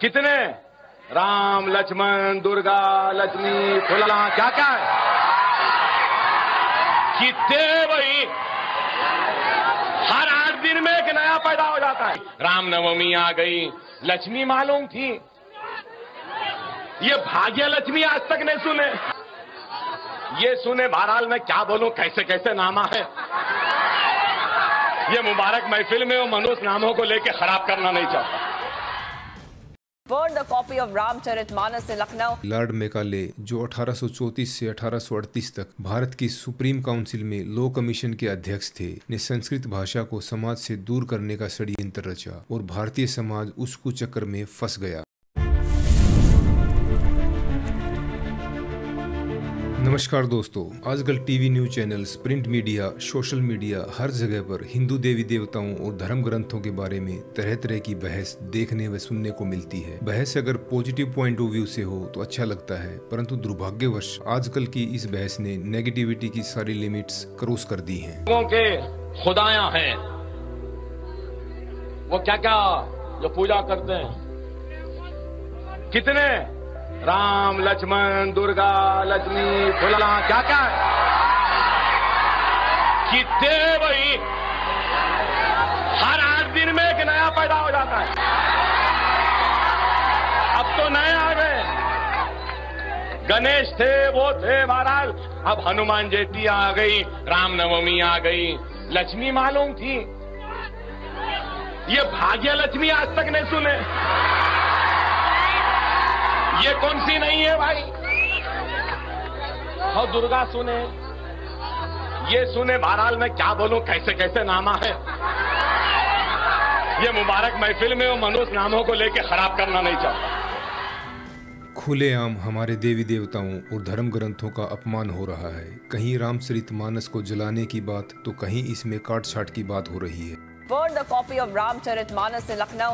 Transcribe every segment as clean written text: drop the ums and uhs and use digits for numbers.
कितने राम लक्ष्मण दुर्गा लक्ष्मी फुलला क्या क्या है, कितने वही हर 8 दिन में एक नया पैदा हो जाता है। रामनवमी आ गई, लक्ष्मी मालूम थी, ये भाग्य लक्ष्मी आज तक नहीं सुने। ये सुने बहरहाल मैं क्या बोलूं, कैसे कैसे नामा है। ये मुबारक महफिल में वो मनुष्य नामों को लेकर खराब करना नहीं चाहता। Burned a copy of Ramcharitmanas in Lucknow. Lord Macaulay, जो 1834 से 1838 तक भारत की सुप्रीम काउंसिल में लॉ कमीशन के अध्यक्ष थे, ने संस्कृत भाषा को समाज से दूर करने का षड्यंत्र रचा और भारतीय समाज उस कुचक्कर में फंस गया। नमस्कार दोस्तों, आजकल TV news channels, print media, social media हर जगह पर हिंदू देवी देवताओं और धर्म ग्रंथों के बारे में तरह तरह की बहस देखने व सुनने को मिलती है। बहस अगर पॉजिटिव पॉइंट ऑफ व्यू से हो तो अच्छा लगता है, परंतु दुर्भाग्यवश आजकल की इस बहस ने नेगेटिविटी की सारी लिमिट्स क्रॉस कर दी हैं। लोगों के खुदायां हैं, वो क्या क्या जो पूजा करते हैं, कितने राम लक्ष्मण दुर्गा लक्ष्मी फुलला क्या क्या है, कितने वही हर 8 दिन में एक नया पैदा हो जाता है। अब तो नए आ गए, गणेश थे वो थे बहरहाल, अब हनुमान जयंती आ गई, रामनवमी आ गई, लक्ष्मी मालूम थी, ये भाग्य लक्ष्मी आज तक नहीं सुने। ये कौन सी नहीं है भाई, और दुर्गा सुने, ये सुने बहरहाल मैं क्या बोलूं, कैसे कैसे नामा है। ये मुबारक महफिल में वो मनुष्य नामों को लेकर खराब करना नहीं चाहता। खुलेआम हमारे देवी देवताओं और धर्म ग्रंथों का अपमान हो रहा है। कहीं रामचरितमानस को जलाने की बात तो कहीं इसमें काट-छाट की बात हो रही है। Burned a copy of Ramcharitmanas in Lucknow.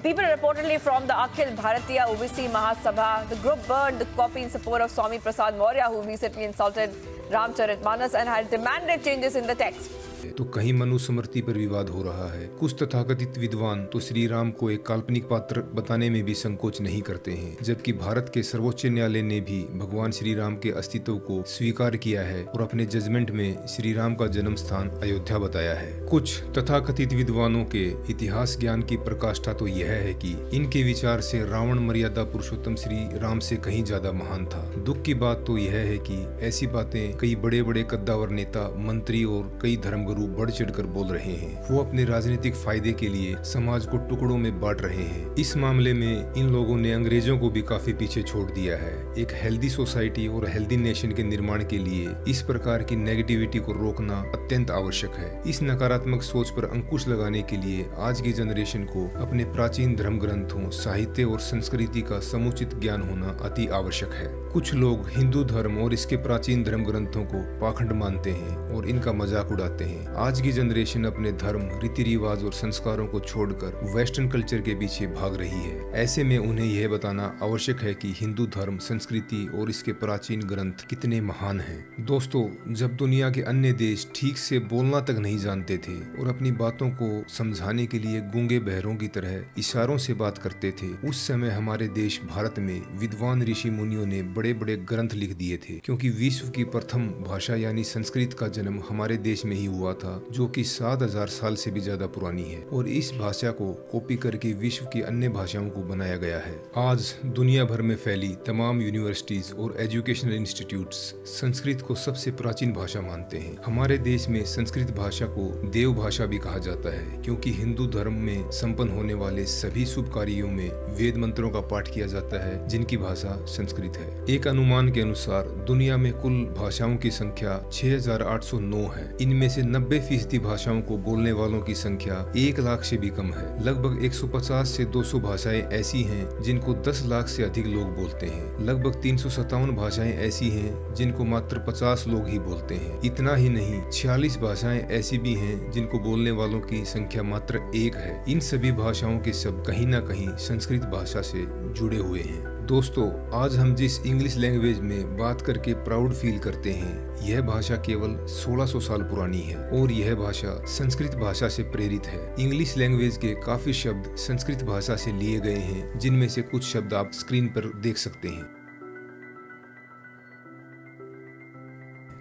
People reportedly from the Akhil Bharatiya OBC Mahasabha, the group burned the copy in support of Swami Prasad Maurya, who recently insulted Ramcharitmanas and had demanded changes in the text. तो कहीं मनुस्मृति पर विवाद हो रहा है। कुछ तथाकथित विद्वान तो श्री राम को एक काल्पनिक पात्र बताने में भी संकोच नहीं करते हैं, जबकि भारत के सर्वोच्च न्यायालय ने भी भगवान श्री राम के अस्तित्व को स्वीकार किया है और अपने जजमेंट में श्री राम का जन्म स्थान अयोध्या बताया है। कुछ तथाकथित विद्वानों के इतिहास ज्ञान की प्रकाष्ठा तो यह है कि इनके विचार से रावण मर्यादा पुरुषोत्तम श्री राम से कहीं ज्यादा महान था। दुख की बात तो यह है कि ऐसी बातें कई बड़े बड़े कद्दावर नेता, मंत्री और कई धर्मगुरु बढ़ चढ़कर बोल रहे हैं। वो अपने राजनीतिक फायदे के लिए समाज को टुकड़ों में बांट रहे हैं। इस मामले में इन लोगों ने अंग्रेजों को भी काफी पीछे छोड़ दिया है। एक हेल्दी सोसाइटी और हेल्दी नेशन के निर्माण के लिए इस प्रकार की नेगेटिविटी को रोकना अत्यंत आवश्यक है। इस नकारात्मक सोच पर अंकुश लगाने के लिए आज की जनरेशन को अपने प्राचीन धर्म ग्रंथों, साहित्य और संस्कृति का समुचित ज्ञान होना अति आवश्यक है। कुछ लोग हिंदू धर्म और इसके प्राचीन धर्म ग्रंथों को पाखंड मानते हैं और इनका मजाक उड़ाते हैं। आज की जनरेशन अपने धर्म, रीति रिवाज और संस्कारों को छोड़कर वेस्टर्न कल्चर के पीछे भाग रही है। ऐसे में उन्हें यह बताना आवश्यक है कि हिंदू धर्म, संस्कृति और इसके प्राचीन ग्रंथ कितने महान हैं। दोस्तों, जब दुनिया के अन्य देश ठीक से बोलना तक नहीं जानते थे और अपनी बातों को समझाने के लिए गूंगे बहरों की तरह इशारों से बात करते थे, उस समय हमारे देश भारत में विद्वान ऋषि मुनियों ने बड़े बड़े ग्रंथ लिख दिए थे, क्योंकि विश्व की प्रथम भाषा यानी संस्कृत का जन्म हमारे देश में ही हुआ था, जो कि 7000 साल से भी ज्यादा पुरानी है और इस भाषा को कॉपी करके विश्व की अन्य भाषाओं को बनाया गया है। आज दुनिया भर में फैली तमाम यूनिवर्सिटीज और एजुकेशनल इंस्टीट्यूट्स संस्कृत को सबसे प्राचीन भाषा मानते हैं। हमारे देश में संस्कृत भाषा को देव भाषा भी कहा जाता है, क्योंकि हिंदू धर्म में संपन्न होने वाले सभी शुभ कार्यों में वेद मंत्रों का पाठ किया जाता है, जिनकी भाषा संस्कृत है। एक अनुमान के अनुसार दुनिया में कुल भाषाओं की संख्या 6809 है। इनमें से 90% भाषाओं को बोलने वालों की संख्या 1 लाख से भी कम है। लगभग 150 से 200 भाषाएं ऐसी हैं जिनको 10 लाख से अधिक लोग बोलते हैं। लगभग 357 भाषाएं ऐसी हैं जिनको मात्र 50 लोग ही बोलते हैं। इतना ही नहीं, 46 भाषाएं ऐसी भी हैं जिनको बोलने वालों की संख्या मात्र 1 है। इन सभी भाषाओं के शब्द कहीं ना कहीं संस्कृत भाषा से जुड़े हुए हैं। दोस्तों, आज हम जिस इंग्लिश लैंग्वेज में बात करके प्राउड फील करते हैं, यह भाषा केवल 1600 साल पुरानी है और यह भाषा संस्कृत भाषा से प्रेरित है। इंग्लिश लैंग्वेज के काफी शब्द संस्कृत भाषा से लिए गए हैं, जिनमें से कुछ शब्द आप स्क्रीन पर देख सकते हैं।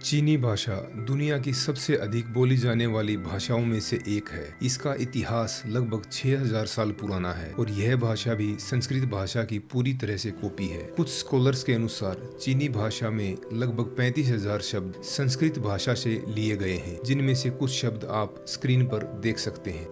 चीनी भाषा दुनिया की सबसे अधिक बोली जाने वाली भाषाओं में से एक है। इसका इतिहास लगभग 6000 साल पुराना है और यह भाषा भी संस्कृत भाषा की पूरी तरह से कॉपी है। कुछ स्कॉलर्स के अनुसार चीनी भाषा में लगभग 35,000 शब्द संस्कृत भाषा से लिए गए हैं, जिनमें से कुछ शब्द आप स्क्रीन पर देख सकते हैं।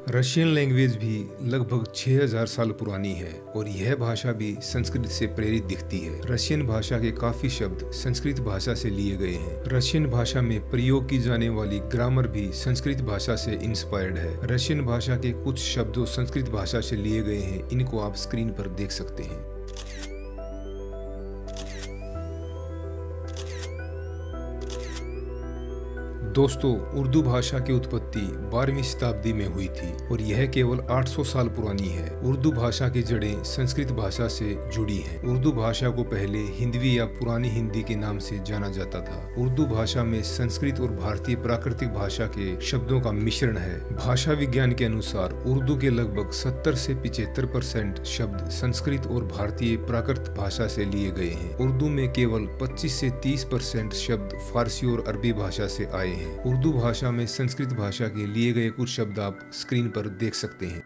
रशियन लैंग्वेज भी लगभग 6000 साल पुरानी है और यह भाषा भी संस्कृत से प्रेरित दिखती है। रशियन भाषा के काफी शब्द संस्कृत भाषा से लिए गए हैं। रशियन भाषा में प्रयोग की जाने वाली ग्रामर भी संस्कृत भाषा से इंस्पायर्ड है। रशियन भाषा के कुछ शब्द जो संस्कृत भाषा से लिए गए हैं, इनको आप स्क्रीन पर देख सकते हैं। दोस्तों, उर्दू भाषा की उत्पत्ति 12वीं शताब्दी में हुई थी और यह केवल 800 साल पुरानी है। उर्दू भाषा की जड़ें संस्कृत भाषा से जुड़ी हैं। उर्दू भाषा को पहले हिंदवी या पुरानी हिंदी के नाम से जाना जाता था। उर्दू भाषा में संस्कृत और भारतीय प्राकृतिक भाषा के शब्दों का मिश्रण है। भाषा विज्ञान के अनुसार उर्दू के लगभग 70 से 75% शब्द संस्कृत और भारतीय प्राकृत भाषा से लिए गए हैं। उर्दू में केवल 25 से 30% शब्द फारसी और अरबी भाषा से आए हैं। उर्दू भाषा में संस्कृत भाषा के लिए गए कुछ शब्द आप स्क्रीन पर देख सकते हैं।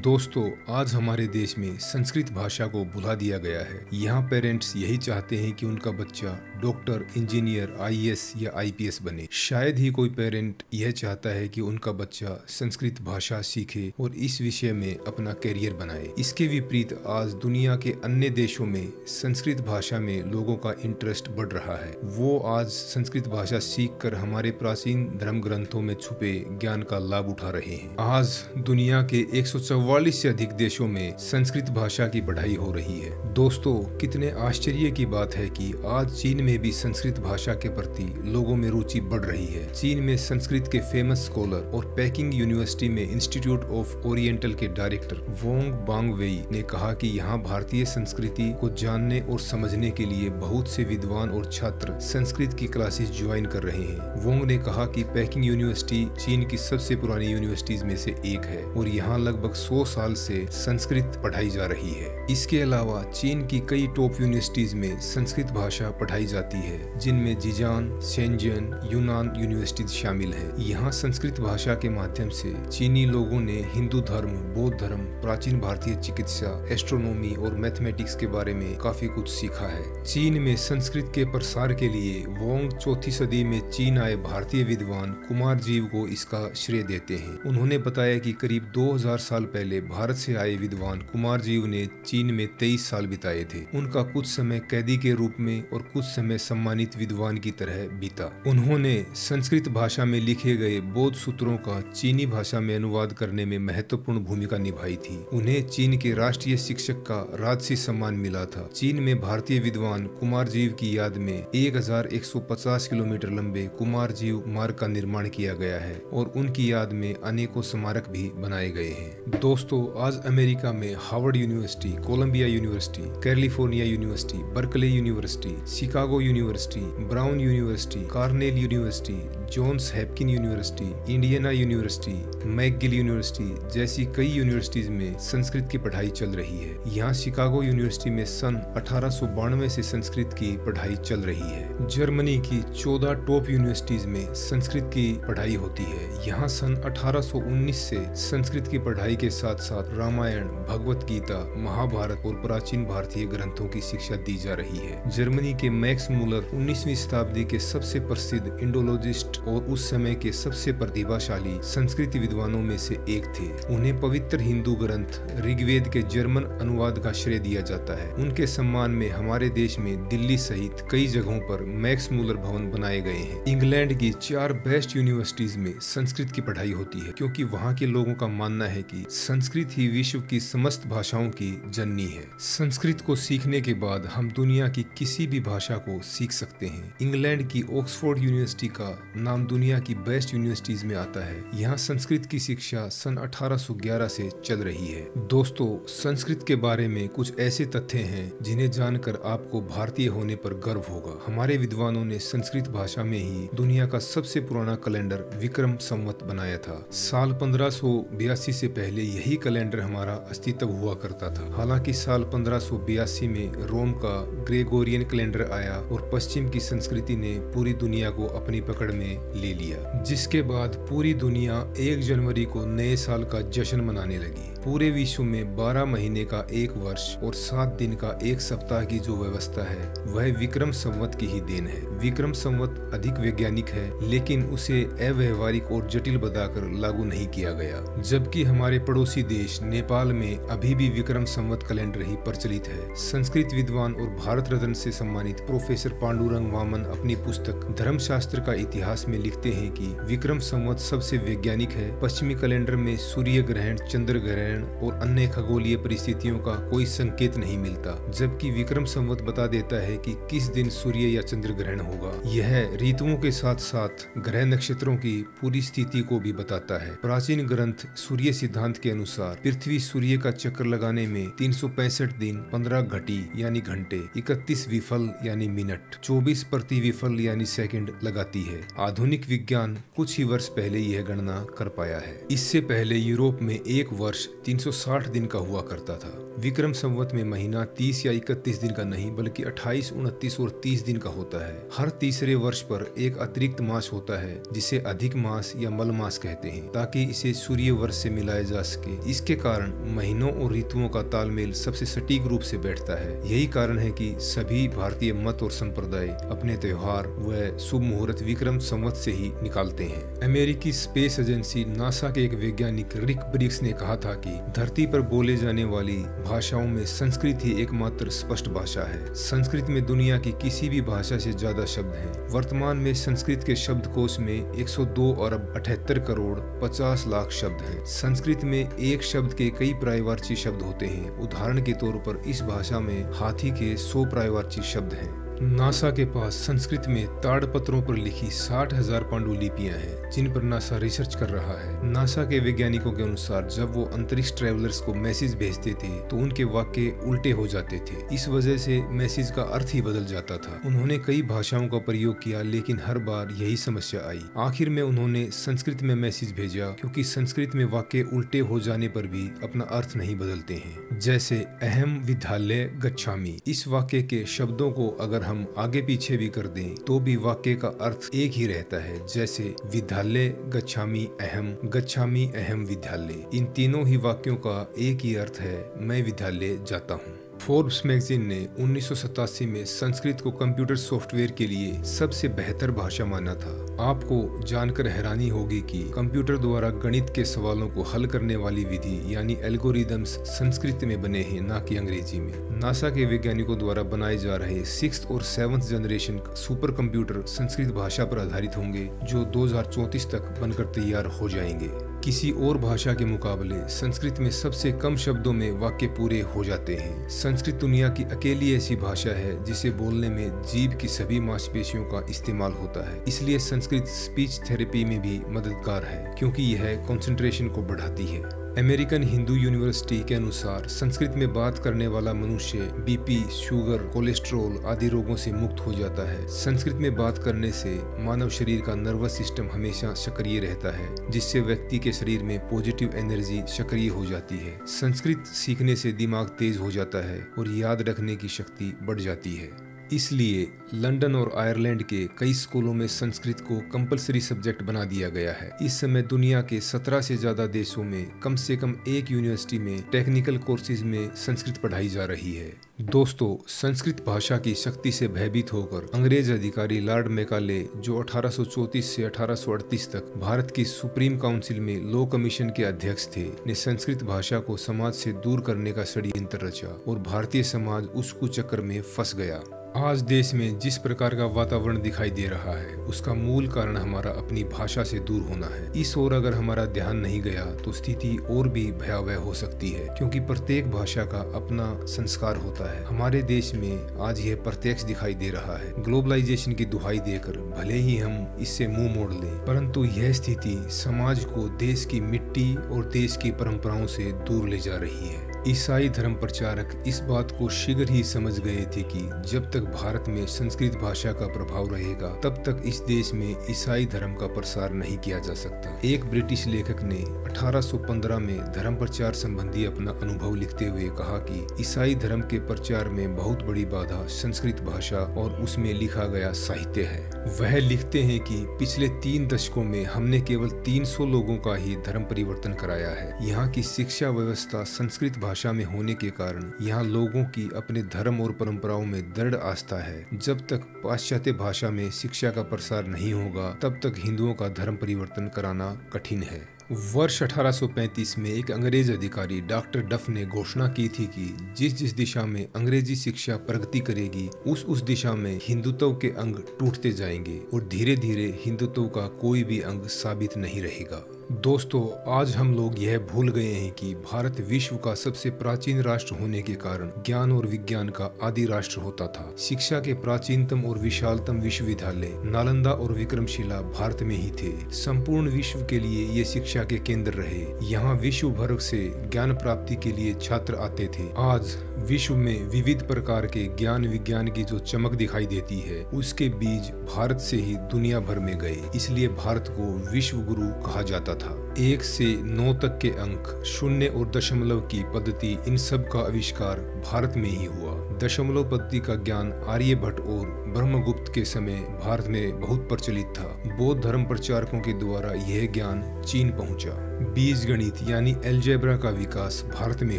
दोस्तों, आज हमारे देश में संस्कृत भाषा को भुला दिया गया है। यहाँ पेरेंट्स यही चाहते हैं कि उनका बच्चा डॉक्टर, इंजीनियर, IAS या IPS बने। शायद ही कोई पेरेंट यह चाहता है कि उनका बच्चा संस्कृत भाषा सीखे और इस विषय में अपना करियर बनाए। इसके विपरीत आज दुनिया के अन्य देशों में संस्कृत भाषा में लोगों का इंटरेस्ट बढ़ रहा है। वो आज संस्कृत भाषा सीखकर हमारे प्राचीन धर्म ग्रंथों में छुपे ज्ञान का लाभ उठा रहे हैं। आज दुनिया के 144 से अधिक देशों में संस्कृत भाषा की पढ़ाई हो रही है। दोस्तों, कितने आश्चर्य की बात है कि आज चीन में भी संस्कृत भाषा के प्रति लोगों में रुचि बढ़ रही है। चीन में संस्कृत के फेमस स्कॉलर और पेकिंग यूनिवर्सिटी में इंस्टीट्यूट ऑफ ओरिएंटल के डायरेक्टर वोंग बांगवेई ने कहा कि यहाँ भारतीय संस्कृति को जानने और समझने के लिए बहुत से विद्वान और छात्र संस्कृत की क्लासेस ज्वाइन कर रहे हैं। वोंग ने कहा कि पेकिंग यूनिवर्सिटी चीन की सबसे पुरानी यूनिवर्सिटीज में से एक है और यहाँ लगभग 100 साल से संस्कृत पढ़ाई जा रही है। इसके अलावा चीन की कई टॉप यूनिवर्सिटीज में संस्कृत भाषा पढ़ाई जाती है, जिनमें जिजान, शेंजन, यूनान यूनिवर्सिटीज शामिल है। यहाँ संस्कृत भाषा के माध्यम से चीनी लोगों ने हिंदू धर्म, बौद्ध धर्म, प्राचीन भारतीय चिकित्सा, एस्ट्रोनॉमी और मैथमेटिक्स के बारे में काफी कुछ सीखा है। चीन में संस्कृत के प्रसार के लिए वोंग 4वीं सदी में चीन आए भारतीय विद्वान कुमार जीव को इसका श्रेय देते हैं। उन्होंने बताया कि करीब 2000 साल पहले भारत से आए विद्वान कुमार जीव ने चीन में 23 साल बिताए थे। उनका कुछ समय कैदी के रूप में और कुछ समय सम्मानित विद्वान की तरह बीता। उन्होंने संस्कृत भाषा में लिखे गए बौद्ध सूत्रों का चीनी भाषा में अनुवाद करने में महत्वपूर्ण भूमिका निभाई थी। उन्हें चीन के राष्ट्रीय शिक्षक का राजसी सम्मान मिला था। चीन में भारतीय विद्वान कुमार जीव की याद में 1150 किलोमीटर लंबे कुमार जीव मार्ग का निर्माण किया गया है और उनकी याद में अनेकों स्मारक भी बनाए गए हैं। दोस्तों, आज अमेरिका में Harvard university, Columbia university, California university, Berkeley university, Chicago university, Brown university, Cornell university, Johns Hopkins university, Indiana university, McGill university जैसी कई यूनिवर्सिटीज में संस्कृत की पढ़ाई चल रही है। यहाँ शिकागो यूनिवर्सिटी में सन 1892 से संस्कृत की पढ़ाई चल रही है। जर्मनी की 14 टॉप यूनिवर्सिटीज में संस्कृत की पढ़ाई होती है। यहाँ सन 1819 से संस्कृत की पढ़ाई के साथ साथ रामायण, भगवत गीता, महाभारत और प्राचीन भारतीय ग्रंथों की शिक्षा दी जा रही है। जर्मनी के मैक्स मूलर 19वीं शताब्दी के सबसे प्रसिद्ध इंडोलॉजिस्ट और उस समय के सबसे प्रतिभाशाली संस्कृत विद्वानों में से एक थे। उन्हें पवित्र हिंदू ग्रंथ ऋग्वेद के जर्मन अनुवाद का श्रेय दिया जाता है। उनके सम्मान में हमारे देश में दिल्ली सहित कई जगहों पर मैक्स मूलर भवन बनाए गए हैं। इंग्लैंड की 4 बेस्ट यूनिवर्सिटीज में संस्कृत की पढ़ाई होती है, क्योंकि वहाँ के लोगों का मानना है कि संस्कृत ही विश्व की समस्त भाषाओं की जननी है। संस्कृत को सीखने के बाद हम दुनिया की किसी भी भाषा को सीख सकते हैं। इंग्लैंड की ऑक्सफोर्ड यूनिवर्सिटी का नाम दुनिया की बेस्ट यूनिवर्सिटीज में आता है। यहाँ संस्कृत की शिक्षा सन 1811 से चल रही है। दोस्तों, संस्कृत के बारे में कुछ ऐसे तथ्य हैं जिन्हें जानकर आपको भारतीय होने पर गर्व होगा। हमारे विद्वानों ने संस्कृत भाषा में ही दुनिया का सबसे पुराना कैलेंडर विक्रम संवत बनाया था। साल 1582 से पहले यही कैलेंडर हमारा अस्तित्व हुआ करता था। हालांकि साल 1582 में रोम का ग्रेगोरियन कैलेंडर आया और पश्चिम की संस्कृति ने पूरी दुनिया को अपनी पकड़ में ले लिया, जिसके बाद पूरी दुनिया 1 जनवरी को नए साल का जश्न मनाने लगी। पूरे विश्व में 12 महीने का एक वर्ष और 7 दिन का एक सप्ताह की जो व्यवस्था है वह विक्रम संवत की ही देन है। विक्रम संवत अधिक वैज्ञानिक है, लेकिन उसे अव्यवहारिक और जटिल बताकर लागू नहीं किया गया। जबकि हमारे पड़ोसी देश नेपाल में अभी भी विक्रम संवत कैलेंडर ही प्रचलित है। संस्कृत विद्वान और भारत रत्न से सम्मानित प्रोफेसर पांडुरंग वामन अपनी पुस्तक धर्मशास्त्र का इतिहास में लिखते हैं कि विक्रम संवत सबसे वैज्ञानिक है। पश्चिमी कैलेंडर में सूर्य ग्रहण, चंद्र ग्रहण और अन्य खगोलीय परिस्थितियों का कोई संकेत नहीं मिलता, जबकि विक्रम संवत बता देता है कि किस दिन सूर्य या चंद्र ग्रहण होगा। यह ऋतुओं के साथ साथ ग्रह नक्षत्रों की पूरी स्थिति को भी बताता है। प्राचीन ग्रंथ सूर्य सिद्धांत के अनुसार पृथ्वी सूर्य का चक्कर लगाने में 365 दिन, 15 घटी यानी घंटे, 31 विफल यानी मिनट, 24 प्रति विफल यानी सेकंड लगाती है। आधुनिक विज्ञान कुछ ही वर्ष पहले यह गणना कर पाया है। इससे पहले यूरोप में एक वर्ष 360 दिन का हुआ करता था। विक्रम संवत में महीना 30 या 31 दिन का नहीं बल्कि 28, 29 और 30 दिन का होता है। हर तीसरे वर्ष पर एक अतिरिक्त मास होता है जिसे अधिक मास या मल मास कहते हैं, ताकि इसे सूर्य वर्ष से मिलाया जा सके। इसके कारण महीनों और ऋतुओं का तालमेल सबसे सटीक रूप से बैठता है। यही कारण है कि सभी भारतीय मत और संप्रदाय अपने त्योहार व शुभ मुहूर्त विक्रम संवत से ही निकालते हैं। अमेरिकी स्पेस एजेंसी नासा के एक वैज्ञानिक रिक ब्रिक्स ने कहा था कि धरती पर बोले जाने वाली भाषाओं में संस्कृत ही एकमात्र स्पष्ट भाषा है। संस्कृत में दुनिया की किसी भी भाषा से ज्यादा शब्द हैं। वर्तमान में संस्कृत के शब्दकोश में 102 अरब 78 करोड़ 50 लाख शब्द हैं। संस्कृत में एक शब्द के कई पर्यायवाची शब्द होते हैं। उदाहरण के तौर पर इस भाषा में हाथी के 100 पर्यायवाची शब्द हैं। नासा के पास संस्कृत में ताड़पत्रों पर लिखी 60,000 पांडुलिपियां हैं, जिन पर नासा रिसर्च कर रहा है। नासा के वैज्ञानिकों के अनुसार जब वो अंतरिक्ष ट्रैवलर्स को मैसेज भेजते थे तो उनके वाक्य उल्टे हो जाते थे। इस वजह से मैसेज का अर्थ ही बदल जाता था। उन्होंने कई भाषाओं का प्रयोग किया, लेकिन हर बार यही समस्या आई। आखिर में उन्होंने संस्कृत में मैसेज भेजा, क्योंकि संस्कृत में वाक्य उल्टे हो जाने पर भी अपना अर्थ नहीं बदलते हैं। जैसे अहम विद्यालय गच्छामि, इस वाक्य के शब्दों को अगर हम आगे पीछे भी कर दें तो भी वाक्य का अर्थ एक ही रहता है। जैसे विद्यालय गच्छामि अहम विद्यालय, इन तीनों ही वाक्यों का एक ही अर्थ है, मैं विद्यालय जाता हूँ। फोर्ब्स मैगजीन ने 1987 में संस्कृत को कंप्यूटर सॉफ्टवेयर के लिए सबसे बेहतर भाषा माना था। आपको जानकर हैरानी होगी कि कंप्यूटर द्वारा गणित के सवालों को हल करने वाली विधि यानी एल्गोरिदम्स संस्कृत में बने हैं, ना कि अंग्रेजी में। नासा के वैज्ञानिकों द्वारा बनाए जा रहे 6th और 7th generation super computer Sanskrit भाषा पर आधारित होंगे, जो 2034 तक बनकर तैयार हो जाएंगे। किसी और भाषा के मुकाबले संस्कृत में सबसे कम शब्दों में वाक्य पूरे हो जाते हैं। संस्कृत दुनिया की अकेली ऐसी भाषा है जिसे बोलने में जीभ की सभी मांसपेशियों का इस्तेमाल होता है। इसलिए संस्कृत स्पीच थेरेपी में भी मददगार है, क्योंकि यह कंसंट्रेशन को बढ़ाती है। अमेरिकन हिंदू यूनिवर्सिटी के अनुसार संस्कृत में बात करने वाला मनुष्य बीपी, शुगर, कोलेस्ट्रॉल आदि रोगों से मुक्त हो जाता है। संस्कृत में बात करने से मानव शरीर का नर्वस सिस्टम हमेशा सक्रिय रहता है, जिससे व्यक्ति के शरीर में पॉजिटिव एनर्जी सक्रिय हो जाती है। संस्कृत सीखने से दिमाग तेज हो जाता है और याद रखने की शक्ति बढ़ जाती है। इसलिए लंदन और आयरलैंड के कई स्कूलों में संस्कृत को कंपलसरी सब्जेक्ट बना दिया गया है। इस समय दुनिया के 17 से ज्यादा देशों में कम से कम एक यूनिवर्सिटी में टेक्निकल कोर्सेज में संस्कृत पढ़ाई जा रही है। दोस्तों, संस्कृत भाषा की शक्ति से भयभीत होकर अंग्रेज अधिकारी लॉर्ड मैकाले, जो 1834 से 1838 तक भारत की सुप्रीम काउंसिल में लॉ कमीशन के अध्यक्ष थे, ने संस्कृत भाषा को समाज से दूर करने का षड्यंत्र रचा और भारतीय समाज उस कुचक्कर में फंस गया। आज देश में जिस प्रकार का वातावरण दिखाई दे रहा है उसका मूल कारण हमारा अपनी भाषा से दूर होना है। इस ओर अगर हमारा ध्यान नहीं गया तो स्थिति और भी भयावह हो सकती है, क्योंकि प्रत्येक भाषा का अपना संस्कार होता है। हमारे देश में आज यह प्रत्यक्ष दिखाई दे रहा है। ग्लोबलाइजेशन की दुहाई देकर भले ही हम इससे मुंह मोड़ लें, परंतु यह स्थिति समाज को देश की मिट्टी और देश की परंपराओं से दूर ले जा रही है। ईसाई धर्म प्रचारक इस बात को शीघ्र ही समझ गए थे कि जब तक भारत में संस्कृत भाषा का प्रभाव रहेगा तब तक इस देश में ईसाई धर्म का प्रसार नहीं किया जा सकता। एक ब्रिटिश लेखक ने 1815 में धर्म प्रचार संबंधी अपना अनुभव लिखते हुए कहा कि ईसाई धर्म के प्रचार में बहुत बड़ी बाधा संस्कृत भाषा और उसमें लिखा गया साहित्य है। वह लिखते हैं कि पिछले 3 दशकों में हमने केवल 300 लोगों का ही धर्म परिवर्तन कराया है। यहाँ की शिक्षा व्यवस्था संस्कृत भाषा में होने के कारण यहाँ लोगों की अपने धर्म और परंपराओं में दृढ़ आस्था है। जब तक पाश्चात्य भाषा में शिक्षा का प्रसार नहीं होगा तब तक हिंदुओं का धर्म परिवर्तन कराना कठिन है। वर्ष 1835 में एक अंग्रेज अधिकारी डॉक्टर डफ ने घोषणा की थी कि जिस दिशा में अंग्रेजी शिक्षा प्रगति करेगी उस दिशा में हिंदुत्व के अंग टूटते जाएंगे और धीरे धीरे हिंदुत्व का कोई भी अंग साबित नहीं रहेगा। दोस्तों, आज हम लोग यह भूल गए हैं कि भारत विश्व का सबसे प्राचीन राष्ट्र होने के कारण ज्ञान और विज्ञान का आदि राष्ट्र होता था। शिक्षा के प्राचीनतम और विशालतम विश्वविद्यालय नालंदा और विक्रमशिला भारत में ही थे। संपूर्ण विश्व के लिए ये शिक्षा के केंद्र रहे। यहाँ विश्व भर से ज्ञान प्राप्ति के लिए छात्र आते थे। आज विश्व में विविध प्रकार के ज्ञान विज्ञान की जो चमक दिखाई देती है उसके बीज भारत से ही दुनिया भर में गए। इसलिए भारत को विश्व गुरु कहा जाता था। 1 से 9 तक के अंक, शून्य और दशमलव की पद्धति, इन सब का आविष्कार भारत में ही हुआ। दशमलव पद्धति का ज्ञान आर्यभट्ट और ब्रह्मगुप्त के समय भारत में बहुत प्रचलित था। बौद्ध धर्म प्रचारकों के द्वारा यह ज्ञान चीन पहुंचा। बीज गणित यानी एल्जेब्रा का विकास भारत में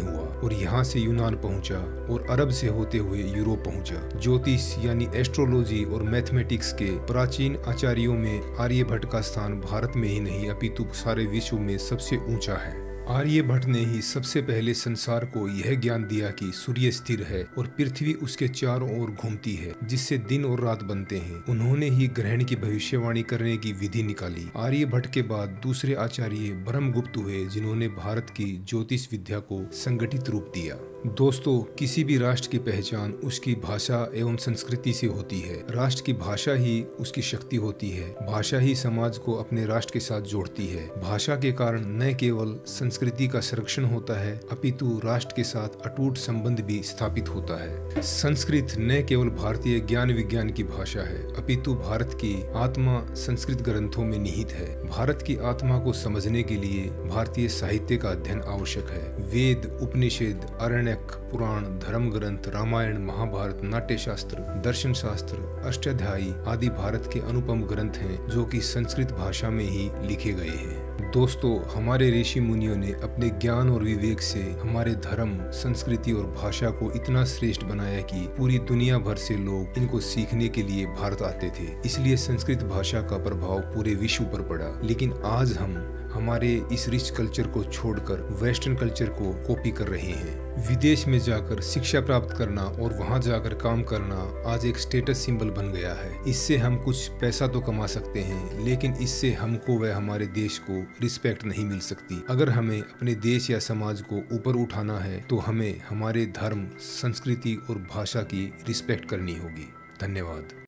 हुआ और यहाँ से यूनान पहुंचा और अरब से होते हुए यूरोप पहुंचा। ज्योतिष यानी एस्ट्रोलॉजी और मैथमेटिक्स के प्राचीन आचार्यों में आर्यभट्ट का स्थान भारत में ही नहीं अपितु सारे विश्व में सबसे ऊंचा है। आर्यभट्ट ने ही सबसे पहले संसार को यह ज्ञान दिया कि सूर्य स्थिर है और पृथ्वी उसके चारों ओर घूमती है, जिससे दिन और रात बनते हैं। उन्होंने ही ग्रहण की भविष्यवाणी करने की विधि निकाली। आर्यभट्ट के बाद दूसरे आचार्य ब्रह्मगुप्त हुए, जिन्होंने भारत की ज्योतिष विद्या को संगठित रूप दिया। दोस्तों, किसी भी राष्ट्र की पहचान उसकी भाषा एवं संस्कृति से होती है। राष्ट्र की भाषा ही उसकी शक्ति होती है। भाषा ही समाज को अपने राष्ट्र के साथ जोड़ती है। भाषा के कारण न केवल संस्कृति का संरक्षण होता है अपितु राष्ट्र के साथ अटूट संबंध भी स्थापित होता है। संस्कृत न केवल भारतीय ज्ञान विज्ञान की भाषा है अपितु भारत की आत्मा संस्कृत ग्रंथों में निहित है। भारत की आत्मा को समझने के लिए भारतीय साहित्य का अध्ययन आवश्यक है। वेद, उपनिषद, अरण्यक, पुराण, धर्म ग्रंथ, रामायण, महाभारत, नाट्य शास्त्र, दर्शन शास्त्र, अष्टाध्यायी आदि भारत के अनुपम ग्रंथ हैं जो कि संस्कृत भाषा में ही लिखे गए हैं। दोस्तों, हमारे ऋषि मुनियों ने अपने ज्ञान और विवेक से हमारे धर्म, संस्कृति और भाषा को इतना श्रेष्ठ बनाया कि पूरी दुनिया भर से लोग इनको सीखने के लिए भारत आते थे। इसलिए संस्कृत भाषा का प्रभाव पूरे विश्व पर पड़ा। लेकिन आज हम हमारे इस रिच कल्चर को छोड़कर वेस्टर्न कल्चर को कॉपी कर रहे हैं। विदेश में जाकर शिक्षा प्राप्त करना और वहां जाकर काम करना आज एक स्टेटस सिंबल बन गया है। इससे हम कुछ पैसा तो कमा सकते हैं, लेकिन इससे हमको व हमारे देश को रिस्पेक्ट नहीं मिल सकती। अगर हमें अपने देश या समाज को ऊपर उठाना है तो हमें हमारे धर्म, संस्कृति और भाषा की रिस्पेक्ट करनी होगी। धन्यवाद।